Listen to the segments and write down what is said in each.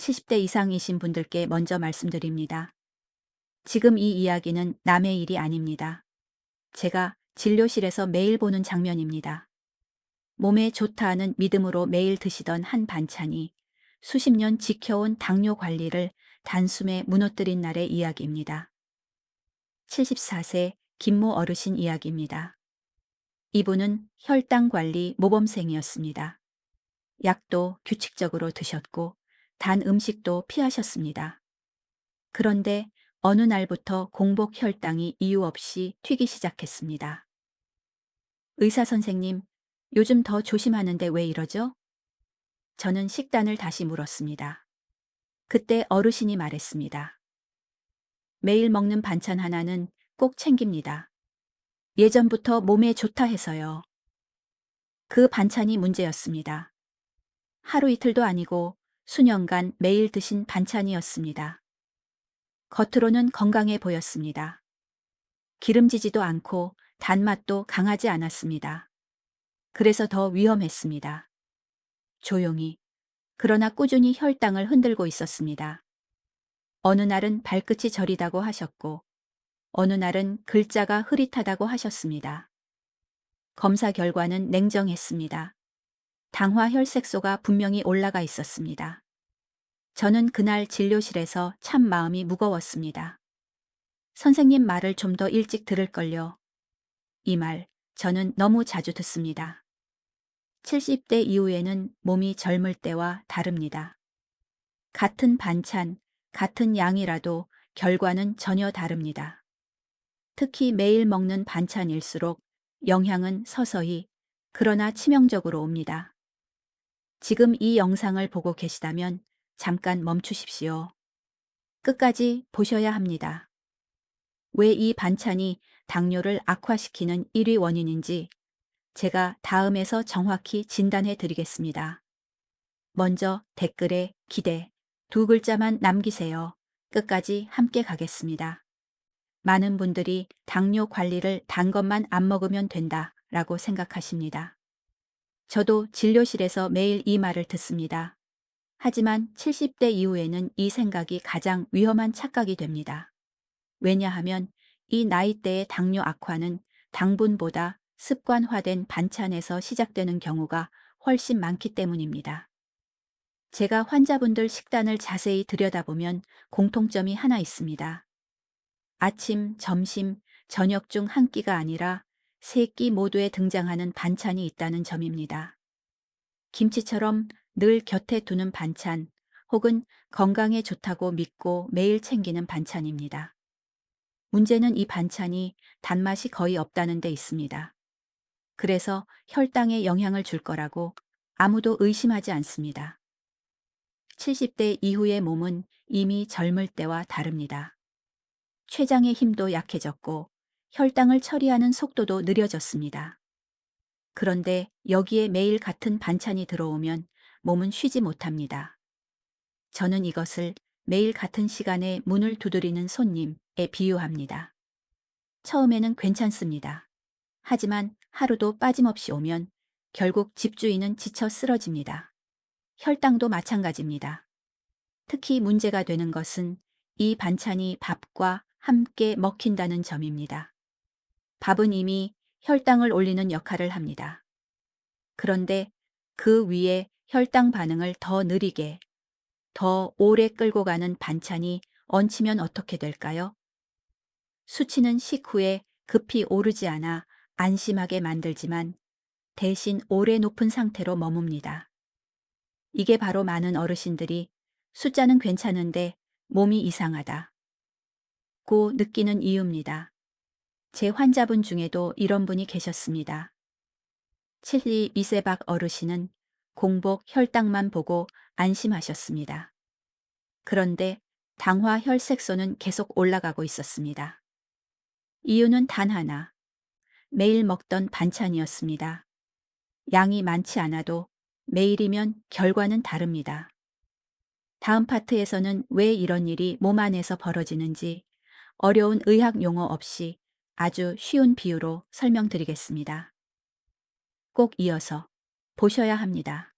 70대 이상이신 분들께 먼저 말씀드립니다. 지금 이 이야기는 남의 일이 아닙니다. 제가 진료실에서 매일 보는 장면입니다. 몸에 좋다 하는 믿음으로 매일 드시던 한 반찬이 수십 년 지켜온 당뇨 관리를 단숨에 무너뜨린 날의 이야기입니다. 74세 김모 어르신 이야기입니다. 이분은 혈당 관리 모범생이었습니다. 약도 규칙적으로 드셨고 단 음식도 피하셨습니다. 그런데 어느 날부터 공복 혈당이 이유 없이 튀기 시작했습니다. 의사 선생님, 요즘 더 조심하는데 왜 이러죠? 저는 식단을 다시 물었습니다. 그때 어르신이 말했습니다. 매일 먹는 반찬 하나는 꼭 챙깁니다. 예전부터 몸에 좋다 해서요. 그 반찬이 문제였습니다. 하루 이틀도 아니고 수년간 매일 드신 반찬이었습니다. 겉으로는 건강해 보였습니다. 기름지지도 않고 단맛도 강하지 않았습니다. 그래서 더 위험했습니다. 조용히, 그러나 꾸준히 혈당을 흔들고 있었습니다. 어느 날은 발끝이 저리다고 하셨고, 어느 날은 글자가 흐릿하다고 하셨습니다. 검사 결과는 냉정했습니다. 당화 혈색소가 분명히 올라가 있었습니다. 저는 그날 진료실에서 참 마음이 무거웠습니다. 선생님 말을 좀 더 일찍 들을걸요. 이 말, 저는 너무 자주 듣습니다. 70대 이후에는 몸이 젊을 때와 다릅니다. 같은 반찬, 같은 양이라도 결과는 전혀 다릅니다. 특히 매일 먹는 반찬일수록 영향은 서서히, 그러나 치명적으로 옵니다. 지금 이 영상을 보고 계시다면 잠깐 멈추십시오. 끝까지 보셔야 합니다. 왜 이 반찬이 당뇨를 악화시키는 1위 원인인지 제가 다음에서 정확히 진단해 드리겠습니다. 먼저 댓글에 기대 두 글자만 남기세요. 끝까지 함께 가겠습니다. 많은 분들이 당뇨 관리를 단 것만 안 먹으면 된다 라고 생각하십니다. 저도 진료실에서 매일 이 말을 듣습니다. 하지만 70대 이후에는 이 생각이 가장 위험한 착각이 됩니다. 왜냐하면 이 나이대의 당뇨 악화는 당분보다 습관화된 반찬에서 시작되는 경우가 훨씬 많기 때문입니다. 제가 환자분들 식단을 자세히 들여다보면 공통점이 하나 있습니다. 아침, 점심, 저녁 중 한 끼가 아니라 세 끼 모두에 등장하는 반찬이 있다는 점입니다. 김치처럼 늘 곁에 두는 반찬 혹은 건강에 좋다고 믿고 매일 챙기는 반찬입니다. 문제는 이 반찬이 단맛이 거의 없다는 데 있습니다. 그래서 혈당에 영향을 줄 거라고 아무도 의심하지 않습니다. 70대 이후의 몸은 이미 젊을 때와 다릅니다. 췌장의 힘도 약해졌고 혈당을 처리하는 속도도 느려졌습니다. 그런데 여기에 매일 같은 반찬이 들어오면 몸은 쉬지 못합니다. 저는 이것을 매일 같은 시간에 문을 두드리는 손님에 비유합니다. 처음에는 괜찮습니다. 하지만 하루도 빠짐없이 오면 결국 집주인은 지쳐 쓰러집니다. 혈당도 마찬가지입니다. 특히 문제가 되는 것은 이 반찬이 밥과 함께 먹힌다는 점입니다. 밥은 이미 혈당을 올리는 역할을 합니다. 그런데 그 위에 혈당 반응을 더 느리게, 더 오래 끌고 가는 반찬이 얹히면 어떻게 될까요? 수치는 식후에 급히 오르지 않아 안심하게 만들지만 대신 오래 높은 상태로 머뭅니다. 이게 바로 많은 어르신들이 숫자는 괜찮은데 몸이 이상하다 고 느끼는 이유입니다. 제 환자분 중에도 이런 분이 계셨습니다. 72세박 어르신은 공복 혈당만 보고 안심하셨습니다. 그런데 당화 혈색소는 계속 올라가고 있었습니다. 이유는 단 하나, 매일 먹던 반찬이었습니다. 양이 많지 않아도 매일이면 결과는 다릅니다. 다음 파트에서는 왜 이런 일이 몸 안에서 벌어지는지 어려운 의학 용어 없이 아주 쉬운 비유로 설명드리겠습니다. 꼭 이어서 보셔야 합니다.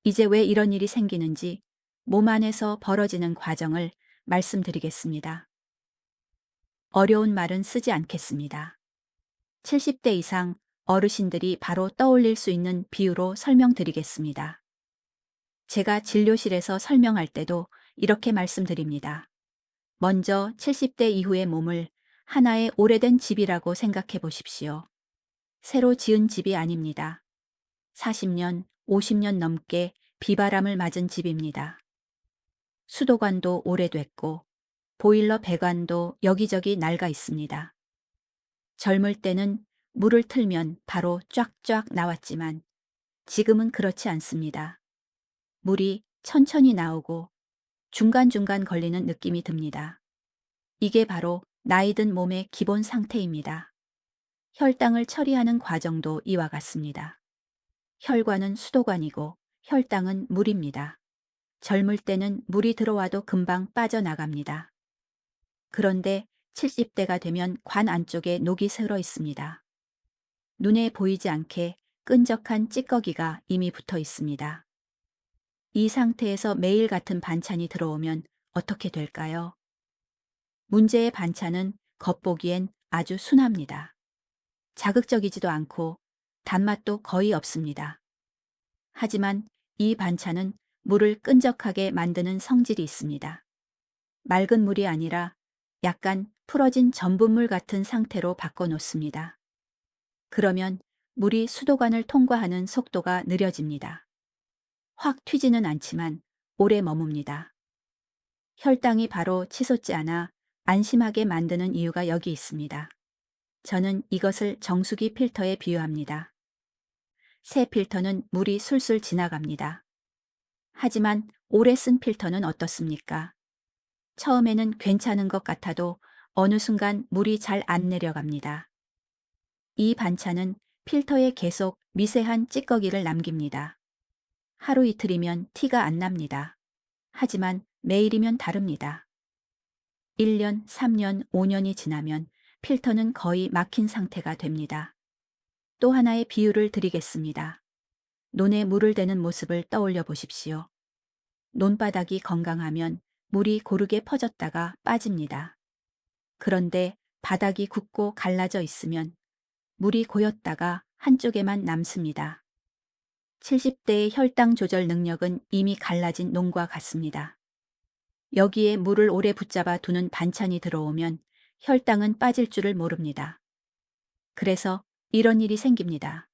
이제 왜 이런 일이 생기는지 몸 안에서 벌어지는 과정을 말씀드리겠습니다. 어려운 말은 쓰지 않겠습니다. 70대 이상 어르신들이 바로 떠올릴 수 있는 비유로 설명드리겠습니다. 제가 진료실에서 설명할 때도 이렇게 말씀드립니다. 먼저 70대 이후의 몸을 하나의 오래된 집이라고 생각해 보십시오. 새로 지은 집이 아닙니다. 40년, 50년 넘게 비바람을 맞은 집입니다. 수도관도 오래됐고 보일러 배관도 여기저기 낡아 있습니다. 젊을 때는 물을 틀면 바로 쫙쫙 나왔지만 지금은 그렇지 않습니다. 물이 천천히 나오고 중간중간 걸리는 느낌이 듭니다. 이게 바로 나이 든 몸의 기본 상태입니다. 혈당을 처리하는 과정도 이와 같습니다. 혈관은 수도관이고 혈당은 물입니다. 젊을 때는 물이 들어와도 금방 빠져나갑니다. 그런데 70대가 되면 관 안쪽에 녹이 슬어 있습니다. 눈에 보이지 않게 끈적한 찌꺼기가 이미 붙어 있습니다. 이 상태에서 매일 같은 반찬이 들어오면 어떻게 될까요? 문제의 반찬은 겉보기엔 아주 순합니다. 자극적이지도 않고 단맛도 거의 없습니다. 하지만 이 반찬은 물을 끈적하게 만드는 성질이 있습니다. 맑은 물이 아니라 약간 풀어진 전분물 같은 상태로 바꿔놓습니다. 그러면 물이 수도관을 통과하는 속도가 느려집니다. 확 튀지는 않지만 오래 머뭅니다. 혈당이 바로 치솟지 않아 안심하게 만드는 이유가 여기 있습니다. 저는 이것을 정수기 필터에 비유합니다. 새 필터는 물이 술술 지나갑니다. 하지만 오래 쓴 필터는 어떻습니까? 처음에는 괜찮은 것 같아도 어느 순간 물이 잘 안 내려갑니다. 이 반찬은 필터에 계속 미세한 찌꺼기를 남깁니다. 하루 이틀이면 티가 안 납니다. 하지만 매일이면 다릅니다. 1년, 3년, 5년이 지나면 필터는 거의 막힌 상태가 됩니다. 또 하나의 비유를 드리겠습니다. 논에 물을 대는 모습을 떠올려 보십시오. 논바닥이 건강하면 물이 고르게 퍼졌다가 빠집니다. 그런데 바닥이 굳고 갈라져 있으면 물이 고였다가 한쪽에만 남습니다. 70대의 혈당 조절 능력은 이미 갈라진 논과 같습니다. 여기에 물을 오래 붙잡아 두는 반찬이 들어오면 혈당은 빠질 줄을 모릅니다. 그래서 이런 일이 생깁니다.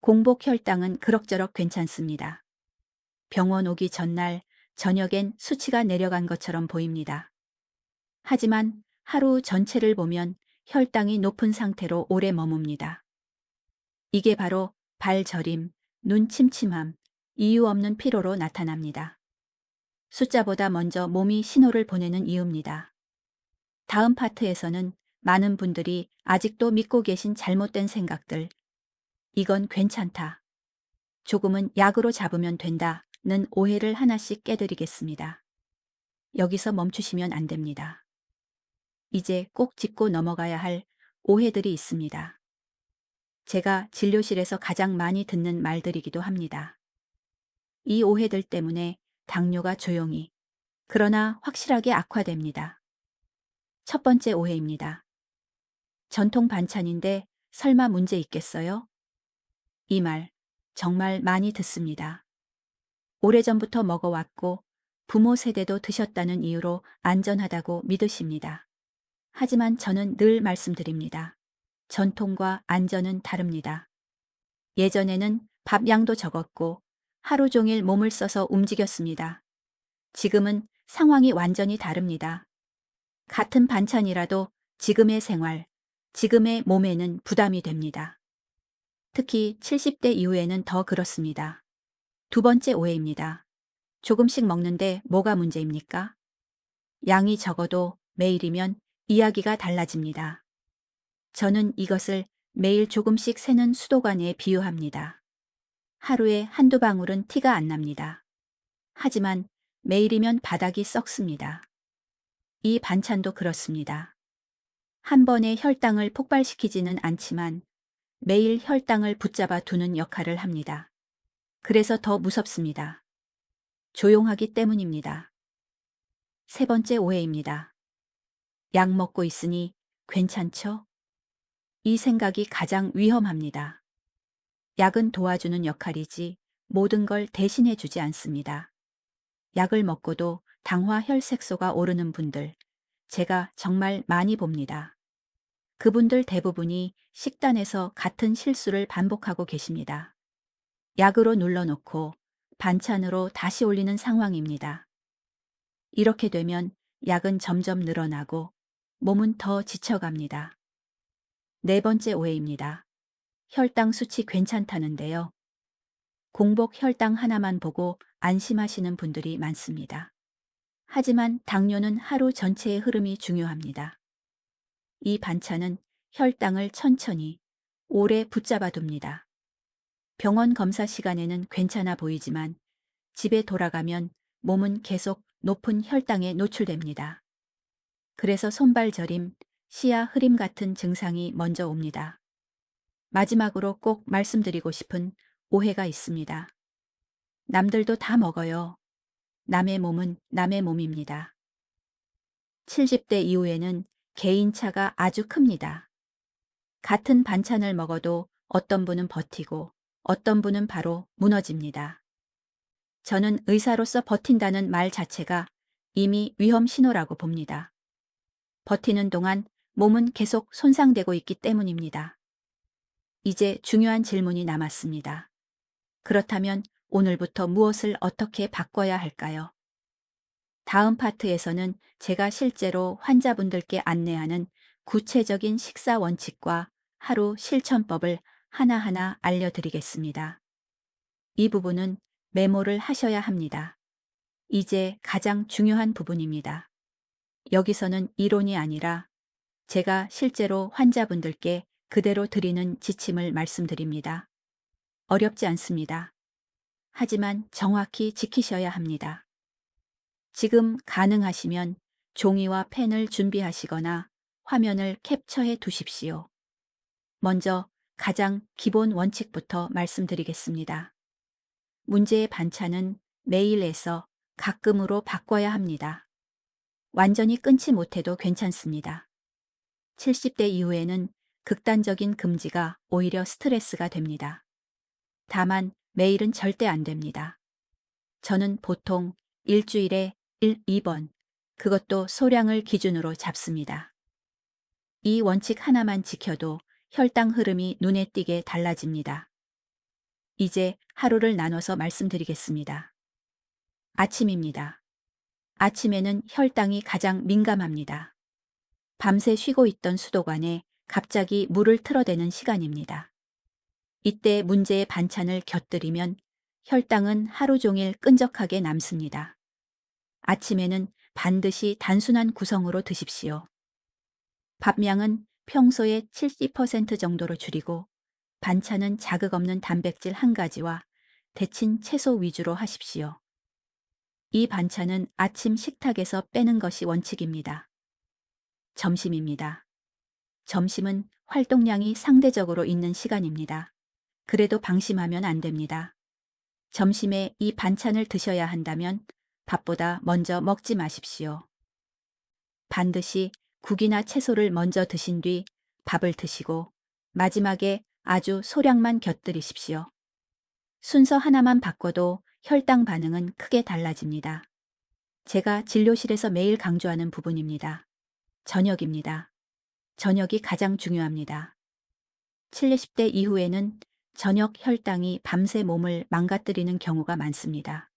공복 혈당은 그럭저럭 괜찮습니다. 병원 오기 전날 저녁엔 수치가 내려간 것처럼 보입니다. 하지만 하루 전체를 보면 혈당이 높은 상태로 오래 머뭅니다. 이게 바로 발 저림, 눈 침침함, 이유 없는 피로로 나타납니다. 숫자보다 먼저 몸이 신호를 보내는 이유입니다. 다음 파트에서는 많은 분들이 아직도 믿고 계신 잘못된 생각들, 이건 괜찮다, 조금은 약으로 잡으면 된다는 오해를 하나씩 깨드리겠습니다. 여기서 멈추시면 안 됩니다. 이제 꼭 짚고 넘어가야 할 오해들이 있습니다. 제가 진료실에서 가장 많이 듣는 말들이기도 합니다. 이 오해들 때문에 당뇨가 조용히, 그러나 확실하게 악화됩니다. 첫 번째 오해입니다. 전통 반찬인데 설마 문제 있겠어요? 이 말 정말 많이 듣습니다. 오래전부터 먹어왔고 부모 세대도 드셨다는 이유로 안전하다고 믿으십니다. 하지만 저는 늘 말씀드립니다. 전통과 안전은 다릅니다. 예전에는 밥 양도 적었고 하루 종일 몸을 써서 움직였습니다. 지금은 상황이 완전히 다릅니다. 같은 반찬이라도 지금의 생활, 지금의 몸에는 부담이 됩니다. 특히 70대 이후에는 더 그렇습니다. 두 번째 오해입니다. 조금씩 먹는데 뭐가 문제입니까? 양이 적어도 매일이면 이야기가 달라집니다. 저는 이것을 매일 조금씩 새는 수도관에 비유합니다. 하루에 한두 방울은 티가 안 납니다. 하지만 매일이면 바닥이 썩습니다. 이 반찬도 그렇습니다. 한 번에 혈당을 폭발시키지는 않지만 매일 혈당을 붙잡아 두는 역할을 합니다. 그래서 더 무섭습니다. 조용하기 때문입니다. 세 번째 오해입니다. 약 먹고 있으니 괜찮죠? 이 생각이 가장 위험합니다. 약은 도와주는 역할이지 모든 걸 대신해 주지 않습니다. 약을 먹고도 당화 혈색소가 오르는 분들, 제가 정말 많이 봅니다. 그분들 대부분이 식단에서 같은 실수를 반복하고 계십니다. 약으로 눌러놓고 반찬으로 다시 올리는 상황입니다. 이렇게 되면 약은 점점 늘어나고 몸은 더 지쳐갑니다. 네 번째 오해입니다. 혈당 수치 괜찮다는데요. 공복 혈당 하나만 보고 안심하시는 분들이 많습니다. 하지만 당뇨는 하루 전체의 흐름이 중요합니다. 이 반찬은 혈당을 천천히 오래 붙잡아 둡니다. 병원 검사 시간에는 괜찮아 보이지만 집에 돌아가면 몸은 계속 높은 혈당에 노출됩니다. 그래서 손발 저림, 시야 흐림 같은 증상이 먼저 옵니다. 마지막으로 꼭 말씀드리고 싶은 오해가 있습니다. 남들도 다 먹어요. 남의 몸은 남의 몸입니다. 70대 이후에는 개인차가 아주 큽니다. 같은 반찬을 먹어도 어떤 분은 버티고 어떤 분은 바로 무너집니다. 저는 의사로서 버틴다는 말 자체가 이미 위험 신호라고 봅니다. 버티는 동안 몸은 계속 손상되고 있기 때문입니다. 이제 중요한 질문이 남았습니다. 그렇다면 오늘부터 무엇을 어떻게 바꿔야 할까요? 다음 파트에서는 제가 실제로 환자분들께 안내하는 구체적인 식사 원칙과 하루 실천법을 하나하나 알려드리겠습니다. 이 부분은 메모를 하셔야 합니다. 이제 가장 중요한 부분입니다. 여기서는 이론이 아니라 제가 실제로 환자분들께 그대로 드리는 지침을 말씀드립니다. 어렵지 않습니다. 하지만 정확히 지키셔야 합니다. 지금 가능하시면 종이와 펜을 준비하시거나 화면을 캡처해 두십시오. 먼저 가장 기본 원칙부터 말씀드리겠습니다. 문제의 반찬은 매일에서 가끔으로 바꿔야 합니다. 완전히 끊지 못해도 괜찮습니다. 70대 이후에는 극단적인 금지가 오히려 스트레스가 됩니다. 다만 매일은 절대 안 됩니다. 저는 보통 일주일에 1, 2번, 그것도 소량을 기준으로 잡습니다. 이 원칙 하나만 지켜도 혈당 흐름이 눈에 띄게 달라집니다. 이제 하루를 나눠서 말씀드리겠습니다. 아침입니다. 아침에는 혈당이 가장 민감합니다. 밤새 쉬고 있던 수도관에 갑자기 물을 틀어대는 시간입니다. 이때 문제의 반찬을 곁들이면 혈당은 하루 종일 끈적하게 남습니다. 아침에는 반드시 단순한 구성으로 드십시오. 밥량은 평소의 70% 정도로 줄이고 반찬은 자극 없는 단백질 한 가지와 데친 채소 위주로 하십시오. 이 반찬은 아침 식탁에서 빼는 것이 원칙입니다. 점심입니다. 점심은 활동량이 상대적으로 있는 시간입니다. 그래도 방심하면 안 됩니다. 점심에 이 반찬을 드셔야 한다면 밥보다 먼저 먹지 마십시오. 반드시 국이나 채소를 먼저 드신 뒤 밥을 드시고 마지막에 아주 소량만 곁들이십시오. 순서 하나만 바꿔도 혈당 반응은 크게 달라집니다. 제가 진료실에서 매일 강조하는 부분입니다. 저녁입니다. 저녁이 가장 중요합니다. 70대 이후에는 저녁 혈당이 밤새 몸을 망가뜨리는 경우가 많습니다.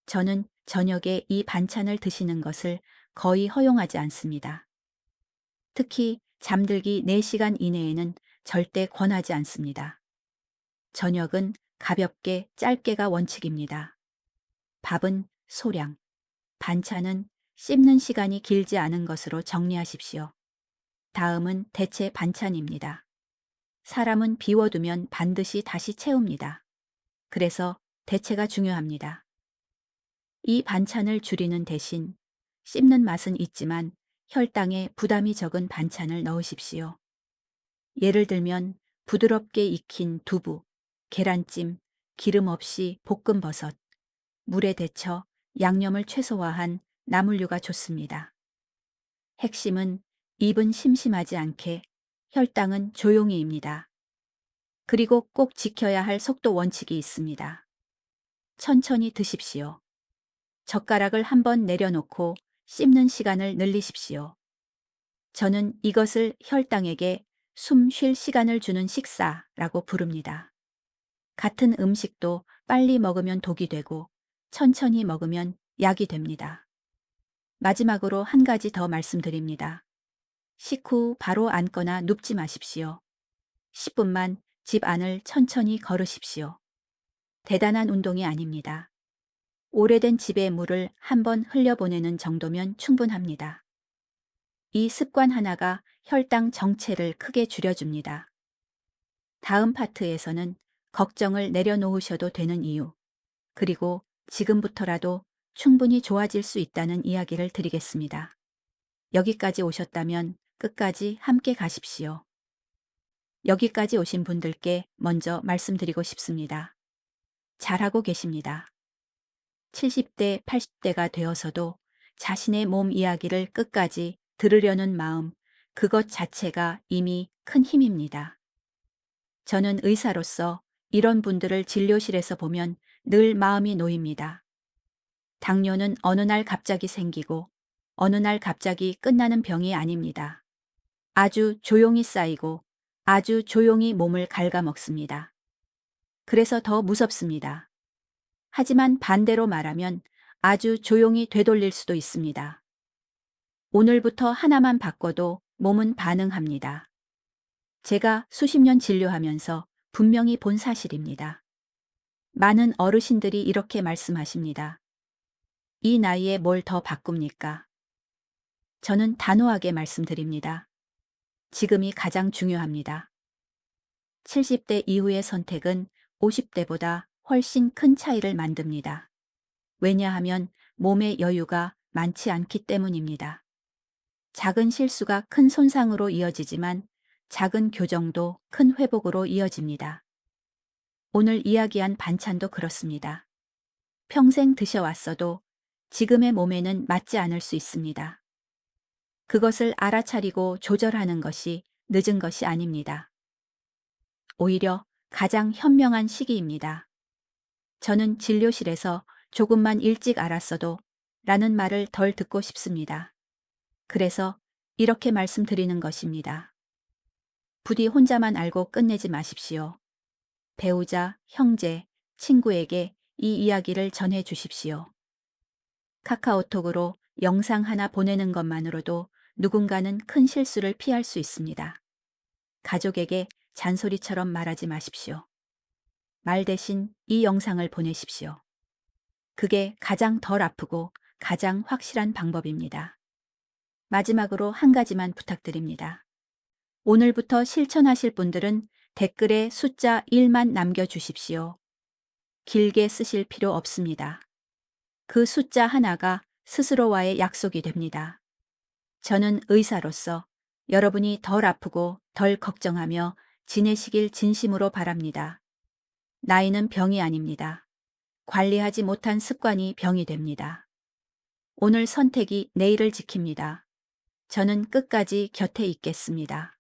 저는 저녁에 이 반찬을 드시는 것을 거의 허용하지 않습니다. 특히 잠들기 4시간 이내에는 절대 권하지 않습니다. 저녁은 가볍게 짧게가 원칙입니다. 밥은 소량, 반찬은 씹는 시간이 길지 않은 것으로 정리하십시오. 다음은 대체 반찬입니다. 사람은 비워두면 반드시 다시 채웁니다. 그래서 대체가 중요합니다. 이 반찬을 줄이는 대신 씹는 맛은 있지만 혈당에 부담이 적은 반찬을 넣으십시오. 예를 들면 부드럽게 익힌 두부, 계란찜, 기름 없이 볶은 버섯, 물에 데쳐 양념을 최소화한 나물류가 좋습니다. 핵심은 입은 심심하지 않게, 혈당은 조용히입니다. 그리고 꼭 지켜야 할 속도 원칙이 있습니다. 천천히 드십시오. 젓가락을 한번 내려놓고 씹는 시간을 늘리십시오. 저는 이것을 혈당에게 숨 쉴 시간을 주는 식사라고 부릅니다. 같은 음식도 빨리 먹으면 독이 되고 천천히 먹으면 약이 됩니다. 마지막으로 한 가지 더 말씀드립니다. 식후 바로 앉거나 눕지 마십시오. 10분만 집 안을 천천히 걸으십시오. 대단한 운동이 아닙니다. 오래된 집의 물을 한번 흘려보내는 정도면 충분합니다. 이 습관 하나가 혈당 정체를 크게 줄여줍니다. 다음 파트에서는 걱정을 내려놓으셔도 되는 이유, 그리고 지금부터라도 충분히 좋아질 수 있다는 이야기를 드리겠습니다. 여기까지 오셨다면 끝까지 함께 가십시오. 여기까지 오신 분들께 먼저 말씀드리고 싶습니다. 잘하고 계십니다. 70대, 80대가 되어서도 자신의 몸 이야기를 끝까지 들으려는 마음, 그것 자체가 이미 큰 힘입니다. 저는 의사로서 이런 분들을 진료실에서 보면 늘 마음이 놓입니다. 당뇨는 어느 날 갑자기 생기고 어느 날 갑자기 끝나는 병이 아닙니다. 아주 조용히 쌓이고 아주 조용히 몸을 갉아먹습니다. 그래서 더 무섭습니다. 하지만 반대로 말하면 아주 조용히 되돌릴 수도 있습니다. 오늘부터 하나만 바꿔도 몸은 반응합니다. 제가 수십 년 진료하면서 분명히 본 사실입니다. 많은 어르신들이 이렇게 말씀하십니다. 이 나이에 뭘 더 바꿉니까? 저는 단호하게 말씀드립니다. 지금이 가장 중요합니다. 70대 이후의 선택은 50대보다 훨씬 큰 차이를 만듭니다. 왜냐하면 몸의 여유가 많지 않기 때문입니다. 작은 실수가 큰 손상으로 이어지지만 작은 교정도 큰 회복으로 이어집니다. 오늘 이야기한 반찬도 그렇습니다. 평생 드셔왔어도 지금의 몸에는 맞지 않을 수 있습니다. 그것을 알아차리고 조절하는 것이 늦은 것이 아닙니다. 오히려 가장 현명한 시기입니다. 저는 진료실에서 조금만 일찍 알았어도 라는 말을 덜 듣고 싶습니다. 그래서 이렇게 말씀드리는 것입니다. 부디 혼자만 알고 끝내지 마십시오. 배우자, 형제, 친구에게 이 이야기를 전해 주십시오. 카카오톡으로 영상 하나 보내는 것만으로도 누군가는 큰 실수를 피할 수 있습니다. 가족에게 잔소리처럼 말하지 마십시오. 말 대신 이 영상을 보내십시오. 그게 가장 덜 아프고 가장 확실한 방법입니다. 마지막으로 한 가지만 부탁드립니다. 오늘부터 실천하실 분들은 댓글에 숫자 1만 남겨주십시오. 길게 쓰실 필요 없습니다. 그 숫자 하나가 스스로와의 약속이 됩니다. 저는 의사로서 여러분이 덜 아프고 덜 걱정하며 지내시길 진심으로 바랍니다. 나이는 병이 아닙니다. 관리하지 못한 습관이 병이 됩니다. 오늘 선택이 내일을 지킵니다. 저는 끝까지 곁에 있겠습니다.